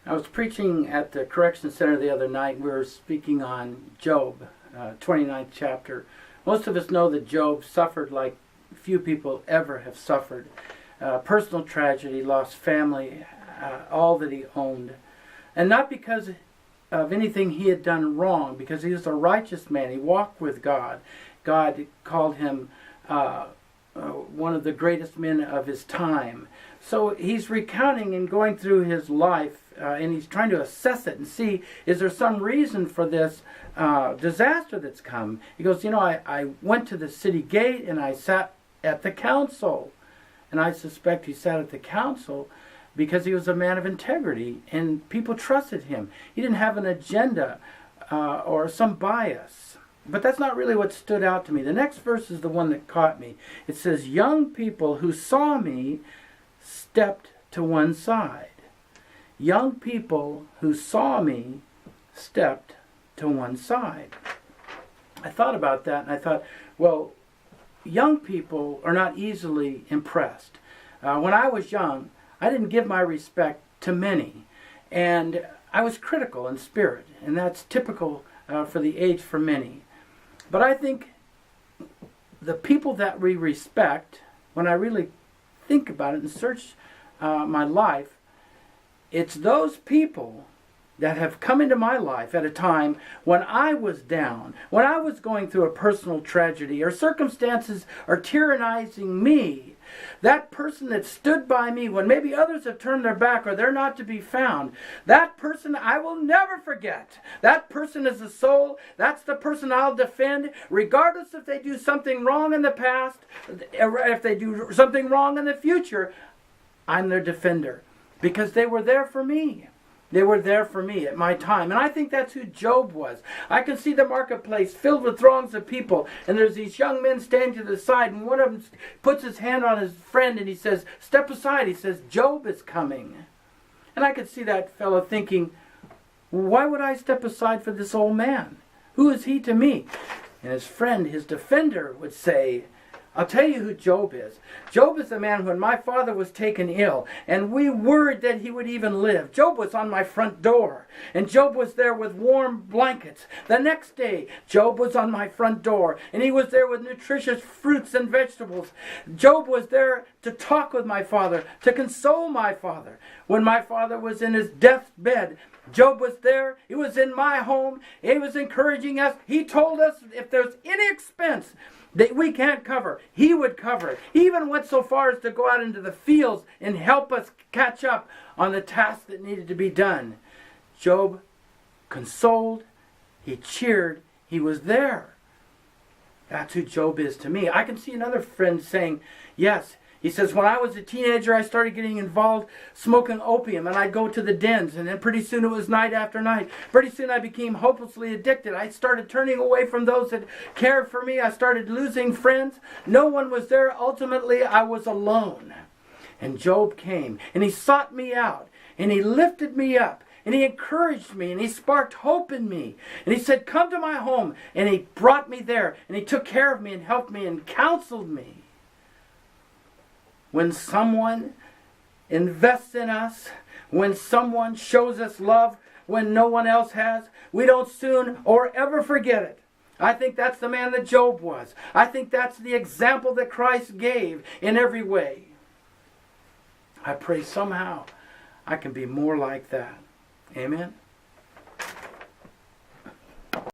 I was preaching at the Correction Center the other night. We were speaking on Job, 29th chapter. Most of us know that Job suffered like few people ever have suffered. Personal tragedy, lost family, all that he owned. And not because of anything he had done wrong, because he was a righteous man. He walked with God. God called him one of the greatest men of his time. So he's recounting and going through his life, and he's trying to assess it and see, is there some reason for this disaster that's come? He goes, I went to the city gate and I sat at the council. And I suspect he sat at the council because he was a man of integrity and people trusted him. He didn't have an agenda or some bias. But that's not really what stood out to me. The next verse is the one that caught me. It says, young people who saw me stepped to one side. Young people who saw me stepped to one side. I thought about that and I thought, well, young people are not easily impressed. When I was young, I didn't give my respect to many. And I was critical in spirit. And that's typical for the age for many. But I think the people that we respect, when I really think about it and search my life, it's those people that have come into my life at a time when I was down, when I was going through a personal tragedy or circumstances are tyrannizing me. That person that stood by me when maybe others have turned their back or they're not to be found, that person I will never forget. That person is a soul. That's the person I'll defend, regardless if they do something wrong in the past, if they do something wrong in the future. I'm their defender because they were there for me. They were there for me at my time. And I think that's who Job was. I can see the marketplace filled with throngs of people. And there's these young men standing to the side. And one of them puts his hand on his friend and he says, step aside. He says, Job is coming. And I could see that fellow thinking, why would I step aside for this old man? Who is he to me? And his friend, his defender, would say, I'll tell you who Job is. Job is the man when my father was taken ill, and we worried that he would even live. Job was on my front door, and Job was there with warm blankets. The next day, Job was on my front door, and he was there with nutritious fruits and vegetables. Job was there to talk with my father, to console my father. When my father was in his deathbed, Job was there. He was in my home. He was encouraging us. He told us if there's any expense that we can't cover, he would cover it. He even went so far as to go out into the fields and help us catch up on the task that needed to be done. Job consoled, he cheered, he was there. That's who Job is to me. I can see another friend saying, yes, he says, when I was a teenager, I started getting involved smoking opium, and I'd go to the dens, and then pretty soon it was night after night. Pretty soon I became hopelessly addicted. I started turning away from those that cared for me. I started losing friends. No one was there. Ultimately, I was alone. And Job came, and he sought me out, and he lifted me up, and he encouraged me, and he sparked hope in me. And he said, come to my home, and he brought me there, and he took care of me and helped me and counseled me. When someone invests in us, when someone shows us love when no one else has, we don't soon or ever forget it. I think that's the man that Job was. I think that's the example that Christ gave in every way. I pray somehow I can be more like that. Amen.